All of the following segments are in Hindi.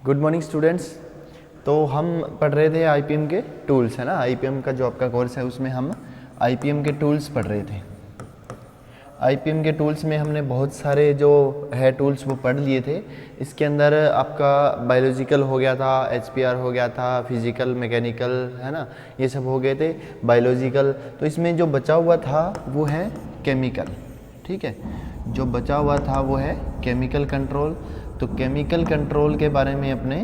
Good morning students. तो हम पढ़ रहे थे आईपीएम के टूल्स, है ना। आईपीएम का जो आपका कोर्स है उसमें हम आईपीएम के टूल्स पढ़ रहे थे। आईपीएम के टूल्स में हमने बहुत सारे जो है टूल्स वो पढ़ लिए थे। इसके अंदर आपका बायोलॉजिकल हो गया था, एचपीआर हो गया था, फिजिकल, मैकेनिकल, है ना, ये सब हो गए थे बायोलॉजिकल। तो इसमें जो बचा हुआ था वो है केमिकल, ठीक है। जो बचा हुआ था वो है केमिकल कंट्रोल। तो केमिकल कंट्रोल के बारे में अपने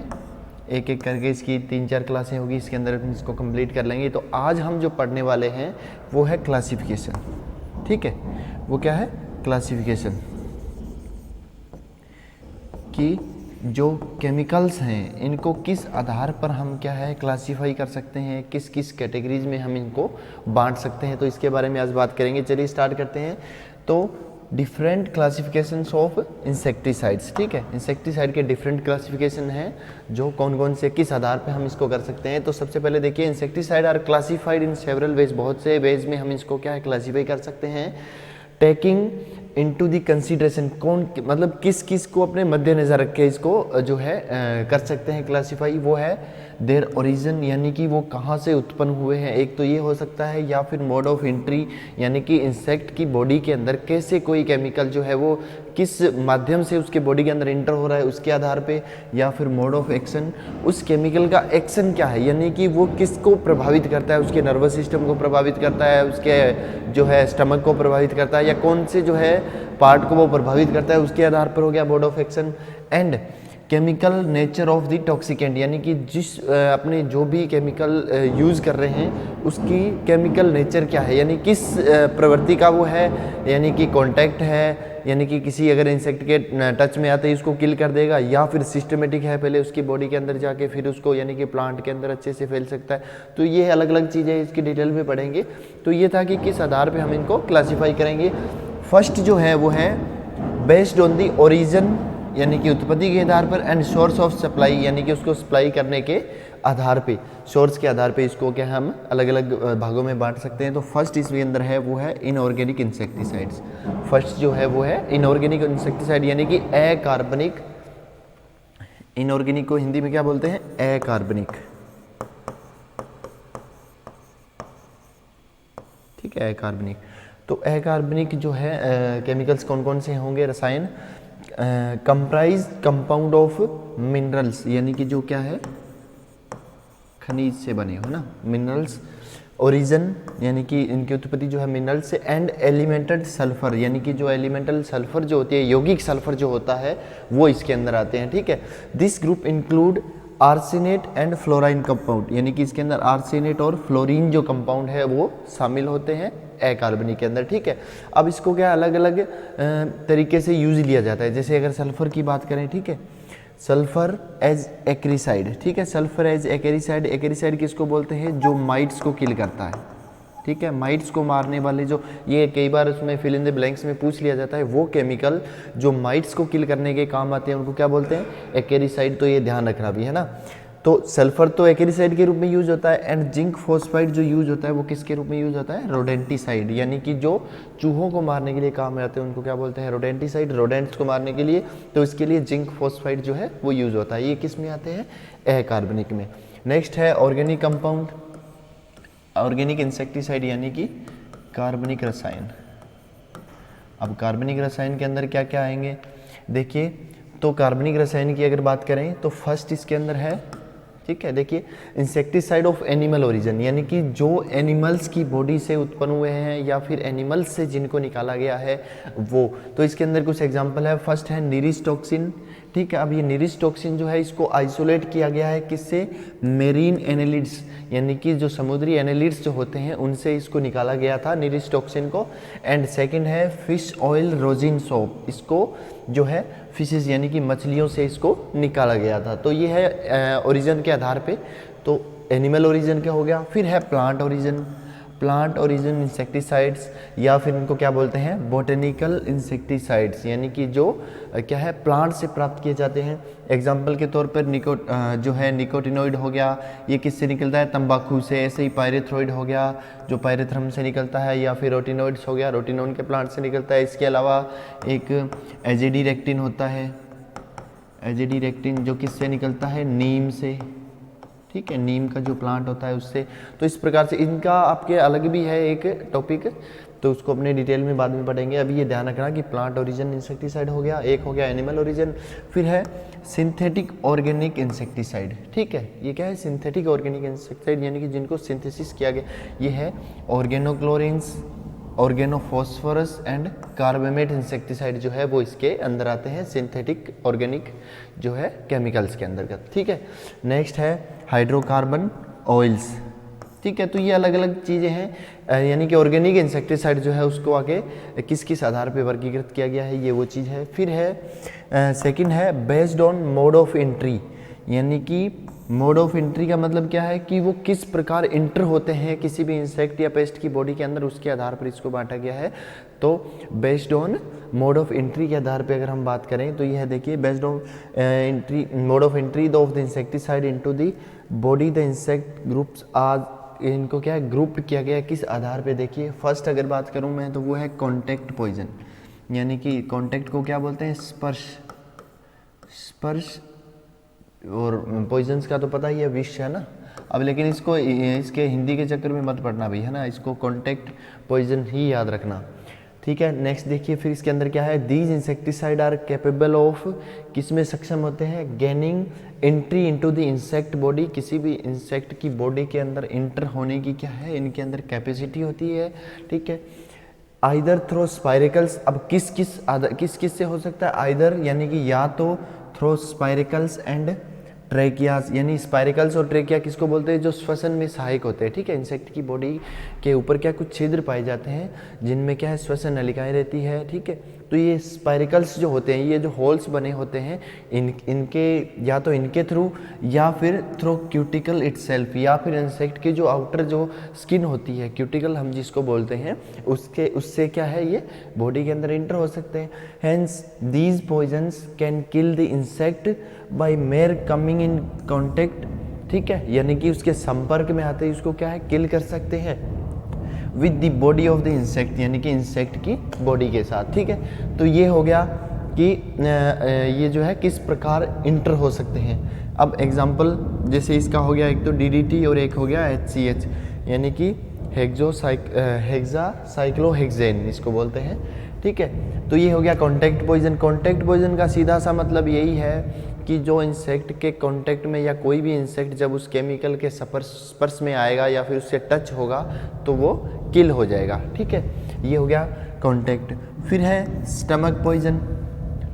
एक एक करके इसकी 3-4 क्लासें होगी, इसके अंदर हम इसको कंप्लीट कर लेंगे। तो आज हम जो पढ़ने वाले हैं वो है क्लासिफिकेशन, ठीक है। वो क्या है? क्लासिफिकेशन कि जो केमिकल्स हैं इनको किस आधार पर हम क्या है क्लासीफाई कर सकते हैं, किस किस कैटेगरीज में हम इनको बांट सकते हैं। तो इसके बारे में आज बात करेंगे। चलिए स्टार्ट करते हैं। तो डिफरेंट क्लासिफिकेशंस ऑफ इंसेक्टिसाइड्स, ठीक है। इंसेक्टिसाइड के डिफरेंट क्लासिफिकेशन हैं, जो कौन कौन से किस आधार पे हम इसको कर सकते हैं। तो सबसे पहले देखिए, insecticide are classified in several ways. बहुत से वेज में हम इसको क्या है क्लासीफाई कर सकते हैं। टेकिंग इनटू द कंसीडरेशन, कौन मतलब किस किस को अपने मद्देनजर रख के इसको जो है कर सकते हैं क्लासीफाई। वो है देयर ओरिजिन, यानी कि वो कहाँ से उत्पन्न हुए हैं, एक तो ये हो सकता है, या फिर मोड ऑफ एंट्री, यानी कि इंसेक्ट की बॉडी के अंदर कैसे कोई केमिकल जो है वो किस माध्यम से उसके बॉडी के अंदर इंटर हो रहा है उसके आधार पे, या फिर मोड ऑफ एक्शन, उस केमिकल का एक्शन क्या है, यानी कि वो किसको प्रभावित करता है, उसके नर्वस सिस्टम को प्रभावित करता है, उसके जो है स्टमक को प्रभावित करता है, या कौन से जो है पार्ट को वो प्रभावित करता है, उसके आधार पर हो गया mode of action. And chemical nature of the toxicant, यानी कि जिस अपने जो भी केमिकल यूज़ कर रहे हैं उसकी केमिकल नेचर क्या है, यानी किस प्रवृत्ति का वो है, यानी कि कांटेक्ट है, यानी कि किसी अगर इंसेक्ट के टच में आते ही उसको किल कर देगा, या फिर सिस्टमेटिक है, पहले उसकी बॉडी के अंदर जाके फिर उसको यानी कि प्लांट के अंदर अच्छे से फैल सकता है। तो ये अलग अलग चीज़ें इसकी डिटेल में पढ़ेंगे। तो ये था कि किस आधार पे हम इनको क्लासीफाई करेंगे। फर्स्ट जो है वो है बेस्ड ऑन दी ओरिजिन, यानी कि उत्पत्ति के आधार पर, एंड सोर्स ऑफ सप्लाई, यानी कि उसको सप्लाई करने के आधार पे, सोर्स के आधार पे इसको क्या हम अलग अलग भागों में बांट सकते हैं। तो फर्स्ट इसके अंदर है वो है इनऑर्गेनिक इंसेक्टिसाइड्स। फर्स्ट जो है वो है इनऑर्गेनिक इंसेक्टिसाइड, यानी कि अकार्बनिक। इनऑर्गेनिक को हिंदी में क्या बोलते हैं? अकार्बनिक, ठीक है, अकार्बनिक। तो अकार्बनिक जो है केमिकल्स कौन कौन से होंगे? रसायन कंप्राइज कंपाउंड ऑफ मिनरल्स, यानी कि जो क्या है खनिज से बने हो ना, मिनरल्स। ओरिजिन, यानी कि इनकी उत्पत्ति जो है मिनरल से। एंड एलिमेंटेड सल्फर, यानी कि जो एलिमेंटल सल्फर जो होती है, यौगिक सल्फर जो होता है वो इसके अंदर आते हैं, ठीक है। This group include arsenate and fluorine compound, यानी कि इसके अंदर आर्सेनेट और फ्लोरीन जो कंपाउंड है वो शामिल होते हैं अकार्बनिक के अंदर, ठीक है। अब इसको क्या अलग अलग तरीके से यूज लिया जाता है। जैसे अगर सल्फर की बात करें, ठीक है, सल्फर एज एक्रिसाइड, ठीक है, सल्फर एज एक्रिसाइड। एक्रिसाइड किसको बोलते हैं? जो माइट्स को किल करता है, ठीक है, माइट्स को मारने वाले जो, ये कई बार उसमें फिल इन द ब्लैंक्स में पूछ लिया जाता है, वो केमिकल जो माइट्स को किल करने के काम आते हैं उनको क्या बोलते हैं? एक्रिसाइड। तो ये ध्यान रखना भी है ना। तो सल्फर तो एक्रिसाइड के रूप में यूज होता है। एंड जिंक फॉस्फाइड जो यूज होता है वो किसके रूप में यूज होता है? रोडेंटिसाइड, यानी कि जो चूहों को मारने के लिए काम आते हैं उनको क्या बोलते हैं? रोडेंटिसाइड, रोडेंट्स को मारने के लिए। तो इसके लिए जिंक फॉस्फाइड जो है वो यूज होता है। ये किस में आते हैं? अकार्बनिक में। नेक्स्ट है ऑर्गेनिक कंपाउंड, ऑर्गेनिक इंसेक्टिसाइड, यानी कि कार्बनिक रसायन। अब कार्बनिक रसायन के अंदर क्या क्या आएंगे देखिए। तो कार्बनिक रसायन की अगर बात करें तो फर्स्ट इसके अंदर है, ठीक है, देखिए, इंसेक्टिसाइड ऑफ एनिमल ओरिजिन, यानी कि जो एनिमल्स की बॉडी से उत्पन्न हुए हैं या फिर एनिमल्स से जिनको निकाला गया है वो। तो इसके अंदर कुछ एग्जांपल है। फर्स्ट है निरिस्टोक्सिन, ठीक है। अब ये निरिस्टोक्सिन जो है इसको आइसोलेट किया गया है किससे? मेरीन एनेलिड्स, यानी कि जो समुद्री एनेलिड्स जो होते हैं उनसे इसको निकाला गया था निरिस्टोक्सिन को। एंड सेकंड है फिश ऑयल रोजिन सोप, इसको जो है फिशेज यानी कि मछलियों से इसको निकाला गया था। तो ये है ओरिजिन के आधार पे। तो एनिमल ओरिजिन क्या हो गया। फिर है plant origin, plant origin insecticides, या फिर इनको क्या बोलते हैं? बोटेनिकल इंसेक्टिसाइड्स, यानी कि जो क्या है प्लांट से प्राप्त किए जाते हैं। एग्जाम्पल के तौर पर जो है निकोटिनोइड हो गया, ये किससे निकलता है? तंबाकू से। ऐसे ही पायरेथ्रोइड हो गया जो पायरेथ्रम से निकलता है, या फिर रोटिनोइड्स हो गया, रोटिनोन के प्लांट से निकलता है। इसके अलावा एक एजिडी रेक्टिन होता है, एजिडी रेक्टिन जो किससे निकलता है, नीम से, ठीक है, नीम का जो प्लांट होता है उससे। तो इस प्रकार से इनका आपके अलग भी है एक टॉपिक, तो उसको अपने डिटेल में बाद में पढ़ेंगे। अभी ये ध्यान रखना कि प्लांट ओरिजिन इंसेक्टिसाइड हो गया, एक हो गया एनिमल ओरिजिन, फिर है सिंथेटिक ऑर्गेनिक इंसेक्टिसाइड। ठीक है, ये क्या है, सिंथेटिक ऑर्गेनिक इंसेक्टिसाइड, यानी कि जिनको सिंथेसिस किया गया, ये है ऑर्गेनोक्लोरिन्स, ऑर्गेनोफॉस्फोरस एंड कार्बामेट इंसेक्टिसाइड जो है वो इसके अंदर आते हैं, सिंथेटिक ऑर्गेनिक जो है केमिकल्स के अंतर्गत। ठीक है, नेक्स्ट है हाइड्रोकार्बन ऑयल्स। ठीक है, तो ये अलग अलग चीज़ें हैं, यानी कि ऑर्गेनिक इंसेक्टिसाइड जो है उसको आगे किस किस आधार पे वर्गीकृत किया गया है, ये वो चीज़ है। फिर है सेकंड है based on mode of entry, यानी कि मोड ऑफ एंट्री का मतलब क्या है कि वो किस प्रकार इंटर होते हैं किसी भी इंसेक्ट या पेस्ट की बॉडी के अंदर, उसके आधार पर इसको बांटा गया है। तो based on mode of entry के आधार पे अगर हम बात करें तो यह देखिए, based on entry mode of entry of the insecticide into the body the insect groups are, इनको क्या है ग्रुप किया गया है किस आधार पे। देखिए फर्स्ट अगर बात करूं मैं तो वो है कॉन्टैक्ट पॉइजन, यानी कि कॉन्टैक्ट को क्या बोलते हैं, स्पर्श, और पॉइजन्स का तो पता ही है, विष है ना। अब लेकिन इसको इसके हिंदी के चक्कर में मत पढ़ना भाई, है ना, इसको कॉन्टैक्ट पॉइजन ही याद रखना। ठीक है, नेक्स्ट देखिए फिर इसके अंदर क्या है, these insecticide are capable of, किस में सक्षम होते हैं, gaining entry into the insect body, किसी भी इंसेक्ट की बॉडी के अंदर इंटर होने की क्या है, इनके अंदर कैपेसिटी होती है। ठीक है, आइदर थ्रो स्पाइरिकल्स, अब किस किस से हो सकता है, आइदर यानी कि या तो थ्रो स्पाइरिकल्स एंड ट्रेकियास, यानी स्पाइरिकल्स और ट्रेकिया किसको बोलते हैं, जो श्वसन में सहायक होते हैं। ठीक है, इंसेक्ट की बॉडी के ऊपर क्या कुछ छिद्र पाए जाते हैं जिनमें क्या है श्वसन नलिकाएं रहती है। ठीक है, तो ये स्पाइरिकल्स जो होते हैं, ये जो होल्स बने होते हैं, इनके या तो इनके थ्रू या फिर थ्रू क्यूटिकल इटसेल्फ, या फिर इंसेक्ट की जो आउटर जो स्किन होती है, क्यूटिकल हम जिसको बोलते हैं, उससे क्या है ये बॉडी के अंदर इंटर हो सकते हैं। Hence these poisons can kill the insect by mere coming in contact. ठीक है, यानी कि उसके संपर्क में आते ही उसको क्या है किल कर सकते हैं with the body of the insect, यानी कि इंसेक्ट की बॉडी के साथ। ठीक है, तो ये हो गया कि ये जो है किस प्रकार इंटर हो सकते हैं। अब एग्जांपल जैसे इसका हो गया, एक तो DDT और एक हो गया HCH, यानी कि हेक्सासाइक्लोहेक्सेन इसको बोलते हैं। ठीक है, तो ये हो गया कॉन्टैक्ट पॉइजन। कॉन्टैक्ट पॉइजन का सीधा सा मतलब यही है कि जो इंसेक्ट के कांटेक्ट में, या कोई भी इंसेक्ट जब उस केमिकल के स्पर्श में आएगा या फिर उससे टच होगा तो वो किल हो जाएगा। ठीक है, ये हो गया कांटेक्ट। फिर है स्टमक पॉइजन।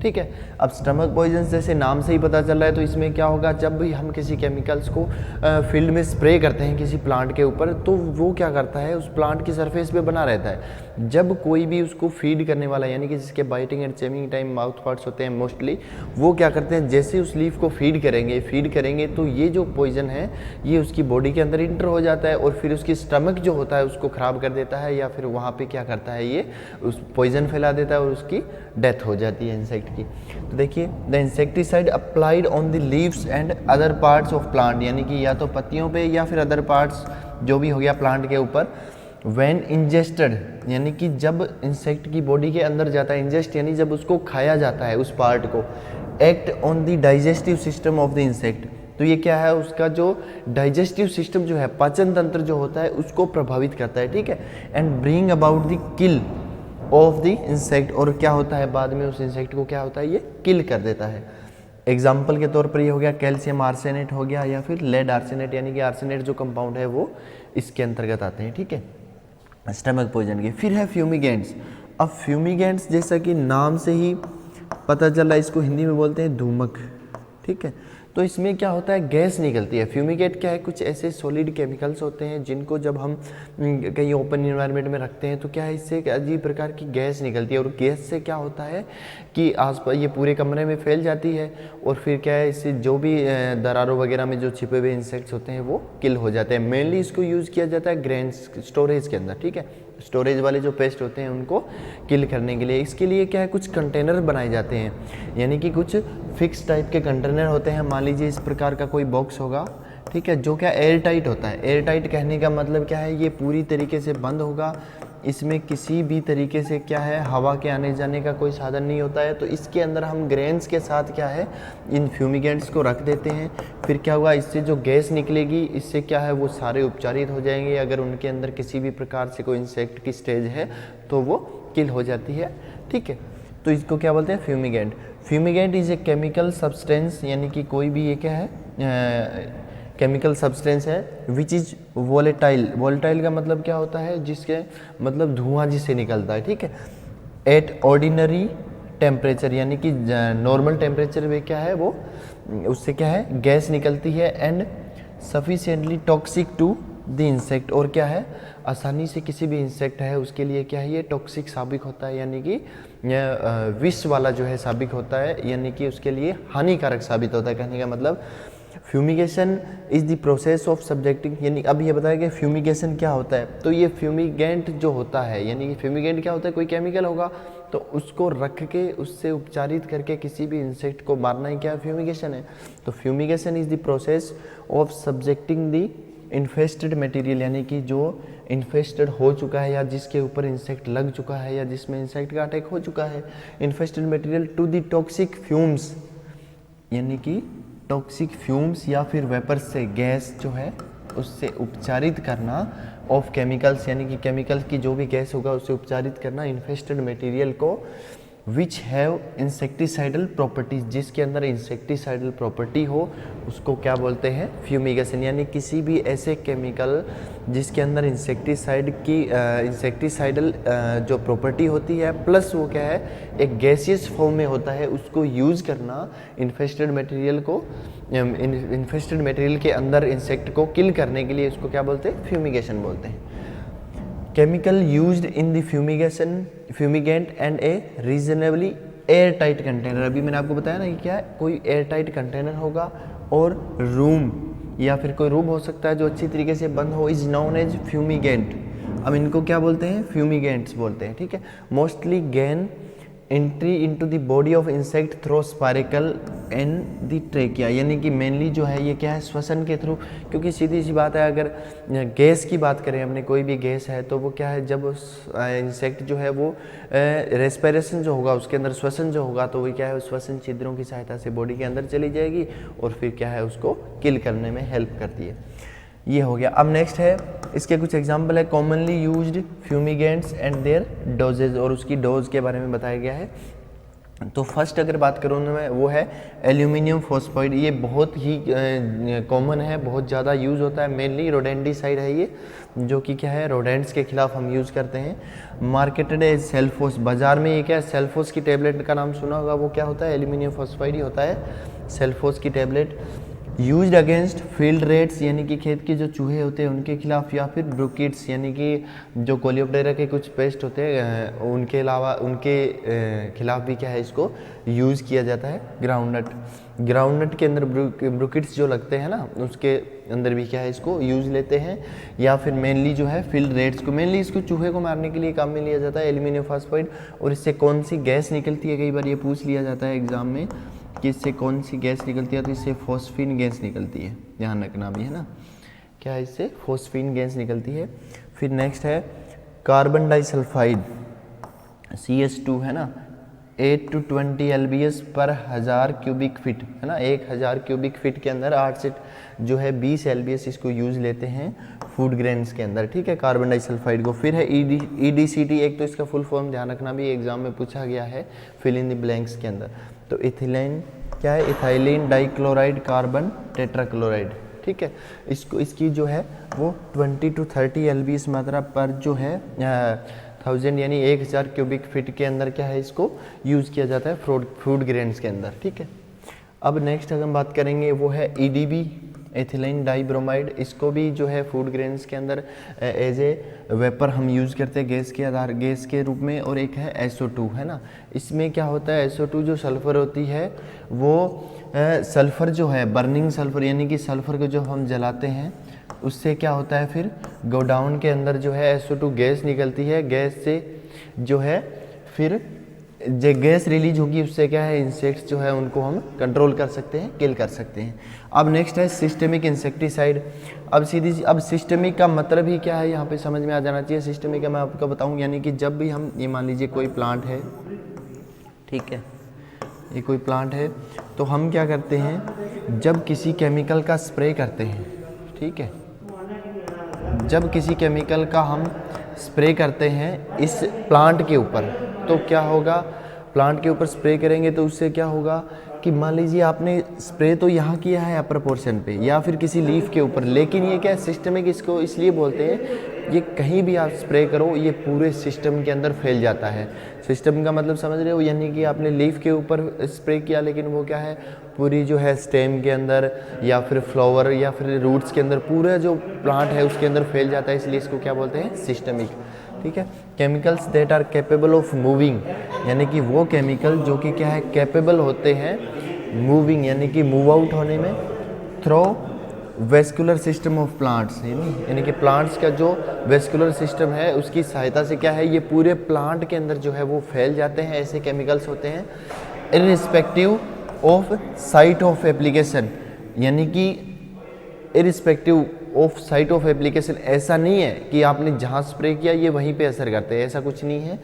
ठीक है, अब स्टमक पॉइजन जैसे नाम से ही पता चल रहा है, तो इसमें क्या होगा, जब भी हम किसी केमिकल्स को फील्ड में स्प्रे करते हैं किसी प्लांट के ऊपर, तो वो क्या करता है, उस प्लांट की सरफेस पे बना रहता है। जब कोई भी उसको फीड करने वाला, यानी कि जिसके biting and chewing time mouth parts होते हैं मोस्टली, वो क्या करते हैं, जैसे उस लीफ को फीड करेंगे तो ये जो पॉइजन है ये उसकी बॉडी के अंदर इंटर हो जाता है, और फिर उसकी स्टमक जो होता है उसको ख़राब कर देता है, या फिर वहाँ पे क्या करता है, ये उस पॉइजन फैला देता है और उसकी डेथ हो जाती है इंसेक्ट की। तो देखिए, the insecticide applied on the leaves and other parts of plant, यानी कि या तो पत्तियों पे या फिर अदर पार्ट्स जो भी हो गया प्लांट के ऊपर। व्हेन इंजेस्टेड, यानी कि जब इंसेक्ट की बॉडी के अंदर जाता है, इंजेस्ट यानी जब उसको खाया जाता है उस पार्ट को, act on the digestive system of the insect, तो ये क्या है, उसका जो डाइजेस्टिव सिस्टम जो है, पाचन तंत्र जो होता है उसको प्रभावित करता है। ठीक है, and bring about the kill of the insect, और क्या होता है बाद में उस इंसेक्ट को क्या होता है, ये किल कर देता है। एग्जाम्पल के तौर पर ये हो गया कैल्शियम आर्सेनेट हो गया, या फिर लेड आर्सेनेट, यानी कि आर्सेनेट जो कंपाउंड है वो इसके अंतर्गत आते हैं। ठीक है, स्टमक पॉइजन के। फिर है फ्यूमिगेंट्स। अब फ्यूमिगेंट्स जैसा कि नाम से ही पता चल रहा है, इसको हिंदी में बोलते हैं धूमक। ठीक है, तो इसमें क्या होता है, गैस निकलती है। फ्यूमिगेट क्या है, कुछ ऐसे सॉलिड केमिकल्स होते हैं जिनको जब हम कहीं ओपन इन्वायरमेंट में रखते हैं तो क्या है, इससे एक अजीब प्रकार की गैस निकलती है, और गैस से क्या होता है कि आसपास ये पूरे कमरे में फैल जाती है, और फिर क्या है, इससे जो भी दरारों वगैरह में जो छिपे हुए इंसेक्ट्स होते हैं वो किल हो जाते हैं। मेनली इसको यूज़ किया जाता है ग्रेन स्टोरेज के अंदर। ठीक है, स्टोरेज वाले जो पेस्ट होते हैं उनको किल करने के लिए। इसके लिए क्या है, कुछ कंटेनर बनाए जाते हैं, यानी कि कुछ फिक्स टाइप के कंटेनर होते हैं। मान लीजिए इस प्रकार का कोई बॉक्स होगा, ठीक है, जो क्या एयर टाइट होता है। एयर टाइट कहने का मतलब क्या है, ये पूरी तरीके से बंद होगा, इसमें किसी भी तरीके से क्या है हवा के आने जाने का कोई साधन नहीं होता है। तो इसके अंदर हम ग्रेन्स के साथ क्या है इन फ्यूमिगेंट्स को रख देते हैं। फिर क्या होगा, इससे जो गैस निकलेगी इससे क्या है वो सारे उपचारित हो जाएंगे। अगर उनके अंदर किसी भी प्रकार से कोई इंसेक्ट की स्टेज है तो वो किल हो जाती है, ठीक है। तो इसको क्या बोलते हैं, fumigant. Fumigant is a chemical substance, यानी कि कोई भी ये क्या है केमिकल सब्सटेंस है विच इज वोलेटाइल। वोलेटाइल का मतलब क्या होता है, जिसके मतलब धुआं जिससे निकलता है, ठीक है। एट ऑर्डिनरी टेम्परेचर, यानी कि नॉर्मल टेम्परेचर में क्या है वो उससे क्या है गैस निकलती है। And sufficiently toxic to the insect, और क्या है आसानी से किसी भी इंसेक्ट है उसके लिए क्या है ये टॉक्सिक साबित होता है, यानी कि विष वाला जो है साबित होता है, यानी कि उसके लिए हानिकारक साबित होता है। कहने का मतलब fumigation is the process of subjecting, यानी अब ये बताया कि फ्यूमिगेशन क्या होता है। तो ये फ्यूमिगेंट जो होता है, यानी कि फ्यूमिगेंट क्या होता है, कोई केमिकल होगा तो उसको रख के उससे उपचारित करके किसी भी इंसेक्ट को मारना ही क्या फ्यूमिगेशन है। तो fumigation is the process of subjecting the infested material, यानी कि जो इन्फेस्टेड हो चुका है या जिसके ऊपर इंसेक्ट लग चुका है या जिसमें इंसेक्ट का अटैक हो चुका है, infested material to the toxic fumes, यानी कि टॉक्सिक फ्यूम्स या फिर वेपर्स से गैस जो है उससे उपचारित करना ऑफ केमिकल्स, यानी कि केमिकल की जो भी गैस होगा उससे उपचारित करना इन्फेस्टेड मटेरियल को विच हैव इंसेक्टिसाइडल प्रॉपर्टीज, जिसके अंदर इंसेक्टिसाइडल प्रॉपर्टी हो उसको क्या बोलते हैं फ्यूमिगेशन। यानी किसी भी ऐसे केमिकल जिसके अंदर इंसेक्टिसाइडल जो प्रॉपर्टी होती है प्लस वो क्या है एक गैसियस फॉर्म में होता है, उसको यूज़ करना इन्फेस्टेड मटेरियल को इन्फेस्टेड मटेरियल के अंदर इंसेक्ट को किल करने के लिए उसको क्या बोलते हैं फ्यूमिगेशन बोलते हैं। Chemical used in the fumigant and A reasonably air tight container. अभी मैंने आपको बताया ना कि क्या है कोई एयर टाइट कंटेनर होगा और रूम या फिर कोई रूम हो सकता है जो अच्छी तरीके से बंद हो, इज नोन एज फ्यूमिगेंट। अब इनको क्या बोलते हैं फ्यूमिगेंट्स बोलते हैं, ठीक है। Mostly gain entry into the body of insect through spiracle and the trachea, यानी कि मेनली जो है ये क्या है श्वसन के थ्रू, क्योंकि सीधी सी बात है अगर गैस की बात करें हमने कोई भी गैस है तो वो क्या है जब इंसेक्ट जो है वो रेस्पिरेशन जो होगा उसके अंदर श्वसन जो होगा तो वो क्या है श्वसन छिद्रों की सहायता से बॉडी के अंदर चली जाएगी और फिर क्या है उसको किल करने में हेल्प करती है। ये हो गया। अब नेक्स्ट है इसके कुछ एग्जाम्पल है commonly used fumigants and their doses, और उसकी डोज के बारे में बताया गया है। तो फर्स्ट अगर बात करूँ मैं वो है एल्यूमिनियम फॉस्फाइड। ये बहुत ही कॉमन है, बहुत ज़्यादा यूज़ होता है, मेनली रोडेंटिसाइड है ये, जो कि क्या है रोडेंट्स के खिलाफ हम यूज़ करते हैं। मार्केटेड एज सेल्फोस, बाजार में ये क्या है सेल्फोस की टेबलेट का नाम सुना होगा, वो क्या होता है एल्यूमिनियम फॉस्फाइड ही होता है सेल्फोस की tablet. Used against field rates, यानी कि खेत के जो चूहे होते हैं उनके खिलाफ, या फिर ब्रोकिड्स यानी कि जो कोलियोप्टेरा के कुछ पेस्ट होते हैं उनके अलावा उनके खिलाफ भी क्या है इसको यूज़ किया जाता है। ग्राउंडनट के अंदर ब्रोकिड्स जो लगते हैं ना उसके अंदर भी क्या है इसको यूज़ लेते हैं, या फिर मेनली जो है फील्ड रेट्स को मेनली इसको चूहे को मारने के लिए काम में लिया जाता है एल्यूमिनियम फॉस्फाइड। और इससे कौन सी गैस निकलती है, कई बार ये पूछ लिया जाता है एग्जाम में कि इससे कौन सी गैस निकलती है, तो इससे फॉस्फीन गैस निकलती है, ध्यान रखना भी है ना, क्या है इससे फॉस्फीन गैस निकलती है। फिर नेक्स्ट है कार्बन डाइसल्फाइड CS2 है ना, 8 to 20 LBS पर 1000 क्यूबिक फीट है ना, 1000 क्यूबिक फीट के अंदर 8 से जो है 20 LBS इसको यूज़ लेते हैं फूड ग्रेन्स के अंदर, ठीक है कार्बन डाइसल्फाइड को। फिर है EDCT, एक तो इसका फुल फॉर्म ध्यान रखना भी एग्जाम में पूछा गया है फिल इन द ब्लैंक्स के अंदर। तो इथिलीन क्या है इथाइलिन डाइक्लोराइड कार्बन टेट्राक्लोराइड, ठीक है। इसको इसकी जो है वो 20 to 30 LBS मात्रा पर जो है 1000 यानी 1000 क्यूबिक फीट के अंदर क्या है इसको यूज़ किया जाता है फूड ग्रेन्स के अंदर, ठीक है। अब नेक्स्ट अगर हम बात करेंगे वो है EDB एथिलीन डाइब्रोमाइड। इसको भी जो है फूड ग्रेन्स के अंदर एज ए वेपर हम यूज़ करते हैं गैस के रूप में। और एक है SO2 है ना, इसमें क्या होता है SO2 जो सल्फ़र होती है वो सल्फ़र जो है बर्निंग सल्फ़र यानी कि सल्फ़र को जो हम जलाते हैं उससे क्या होता है फिर गोडाउन के अंदर जो है SO2 गैस निकलती है, गैस से जो है फिर जो गैस रिलीज होगी उससे क्या है इंसेक्ट्स जो है उनको हम कंट्रोल कर सकते हैं, किल कर सकते हैं। अब नेक्स्ट है सिस्टेमिक इंसेक्टिसाइड। अब अब सिस्टेमिक का मतलब ही क्या है यहाँ पे समझ में आ जाना चाहिए। सिस्टेमिक का मैं आपको बताऊँ, यानी कि जब भी हम ये मान लीजिए कोई प्लांट है, ठीक है, ये कोई प्लांट है, तो हम क्या करते हैं, जब किसी केमिकल का स्प्रे करते हैं, ठीक है, जब किसी केमिकल का हम स्प्रे करते हैं इस प्लांट के ऊपर, तो क्या होगा, प्लांट के ऊपर स्प्रे करेंगे तो उससे क्या होगा कि मान लीजिए आपने स्प्रे तो यहाँ किया है अपर पोर्शन पे या फिर किसी लीफ के ऊपर, लेकिन ये क्या है सिस्टमिक, इसको इसलिए बोलते हैं, ये कहीं भी आप स्प्रे करो ये पूरे सिस्टम के अंदर फैल जाता है। सिस्टम का मतलब समझ रहे हो, यानी कि आपने लीफ के ऊपर स्प्रे किया लेकिन वो क्या है पूरी जो है स्टेम के अंदर या फिर फ्लावर या फिर रूट्स के अंदर पूरा जो प्लांट है उसके अंदर फैल जाता है, इसलिए इसको क्या बोलते हैं सिस्टमिक। ठीक है, chemicals that are capable of moving, यानी कि वो केमिकल जो कि क्या है कैपेबल होते हैं मूविंग, यानी कि मूव आउट होने में through vascular system of plants, यानी कि प्लांट्स का जो वेस्कुलर सिस्टम है उसकी सहायता से क्या है ये पूरे प्लांट के अंदर जो है वो फैल जाते हैं, ऐसे केमिकल्स होते हैं irrespective of site of application, यानी कि irrespective of site of application. ऐसा नहीं है कि आपने जहाँ स्प्रे किया ये वहीं पे असर करते हैं, ऐसा कुछ नहीं है।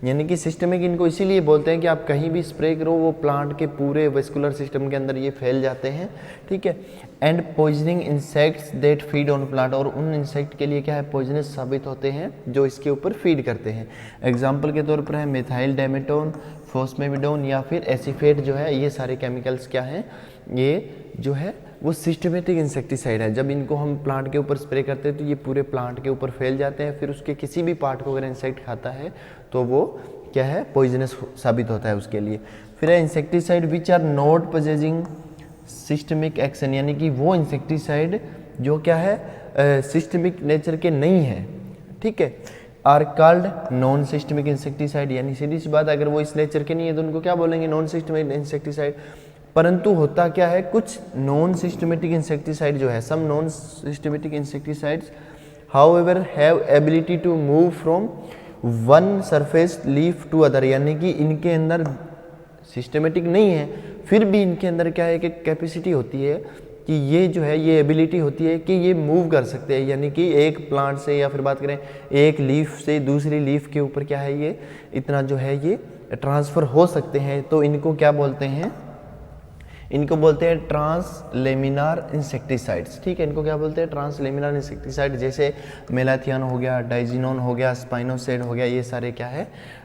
यानी कि सिस्टमिक इनको इसीलिए बोलते हैं कि आप कहीं भी स्प्रे करो वो प्लांट के पूरे वेस्कुलर सिस्टम के अंदर ये फैल जाते हैं। ठीक है, and poisoning insects that feed on plant, और उन इंसेक्ट के लिए क्या है पॉइजनस साबित होते हैं जो इसके ऊपर फीड करते हैं। एग्जाम्पल के तौर पर है मिथाइल डाइमेटोन, फॉस्फेमिडोन या फिर एसिफेट जो है, ये सारे केमिकल्स क्या हैं, ये जो है वो सिस्टमेटिक इंसेक्टिसाइड है। जब इनको हम प्लांट के ऊपर स्प्रे करते हैं तो ये पूरे प्लांट के ऊपर फैल जाते हैं, फिर उसके किसी भी पार्ट को अगर इंसेक्ट खाता है तो वो क्या है पॉइजनस साबित होता है उसके लिए। फिर है insecticide which are not possessing systemic action, यानी कि वो इंसेक्टिसाइड जो क्या है सिस्टमिक नेचर के नहीं है, ठीक है, are called non systemic insecticide, यानी सीधी सी बात अगर वो इस नेचर के नहीं है तो उनको क्या बोलेंगे नॉन सिस्टमिक इंसेक्टिसाइड। परंतु होता क्या है कुछ नॉन सिस्टमेटिक इंसेक्टिसाइड जो है, some non systematic insecticides however have ability to move from one surface leaf to other, यानी कि इनके अंदर सिस्टमेटिक नहीं है फिर भी इनके अंदर क्या है कि कैपेसिटी होती है कि ये जो है ये एबिलिटी होती है कि ये मूव कर सकते हैं, यानी कि एक प्लांट से या फिर बात करें एक लीफ से दूसरी लीफ के ऊपर क्या है ये इतना जो है ये ट्रांसफ़र हो सकते हैं। तो इनको क्या बोलते हैं, इनको बोलते हैं ट्रांसलेमिनार इंसेक्टिसाइड्स। ठीक है, इनको क्या बोलते हैं ट्रांसलेमिनार इंसेक्टिसाइड, जैसे मेलाथियन हो गया, डाइजिनोन हो गया, स्पाइनोसेड हो गया, ये सारे क्या है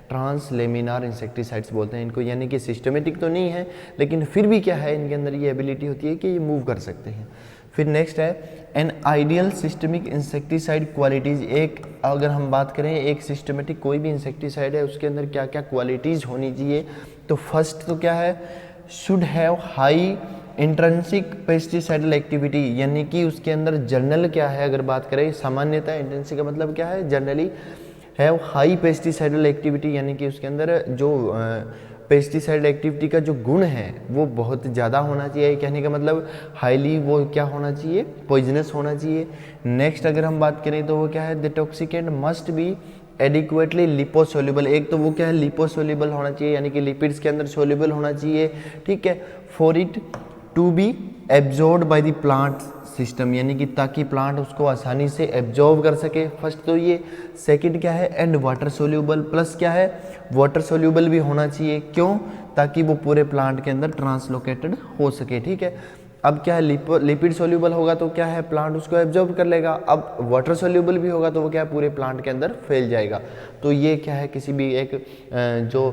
ट्रांसलेमिनार इंसेक्टिसाइड्स बोलते हैं इनको। यानी कि सिस्टमेटिक तो नहीं है लेकिन फिर भी क्या है इनके अंदर ये एबिलिटी होती है कि ये मूव कर सकते हैं। फिर नेक्स्ट है an ideal systemic insecticide qualities. एक अगर हम बात करें एक सिस्टमेटिक कोई भी इंसेक्टिसाइड है उसके अंदर क्या क्या क्वालिटीज़ होनी चाहिए, तो फर्स्ट तो क्या है should have high intrinsic pesticidal activity, यानी कि उसके अंदर जर्नल क्या है अगर बात करें सामान्यतः इंट्रेंसिक का मतलब क्या है generally have high pesticidal activity, यानी कि उसके अंदर जो पेस्टिसाइड एक्टिविटी का जो गुण है वो बहुत ज़्यादा होना चाहिए। कहने का मतलब हाईली वो क्या होना चाहिए पॉइजनस होना चाहिए। नेक्स्ट अगर हम बात करें तो वो क्या है the toxicant must be adequately liposoluble, एक तो वो क्या है लिपोसोल्यूबल होना चाहिए यानी कि लिपिड्स के अंदर सोल्यूबल होना चाहिए। ठीक है, for it to be absorb by the plant system, यानी कि ताकि प्लांट उसको आसानी से एब्जॉर्ब कर सके, फर्स्ट तो ये। सेकंड क्या है एंड वाटर सोल्यूबल, प्लस क्या है वाटर सोल्यूबल भी होना चाहिए, क्यों, ताकि वो पूरे प्लांट के अंदर ट्रांसलोकेटेड हो सके। ठीक है, अब क्या है लिपिड सोल्यूबल होगा तो क्या है प्लांट उसको एब्जॉर्ब कर लेगा, अब वाटर सोल्यूबल भी होगा तो वो क्या है पूरे प्लांट के अंदर फैल जाएगा। तो ये क्या है किसी भी एक जो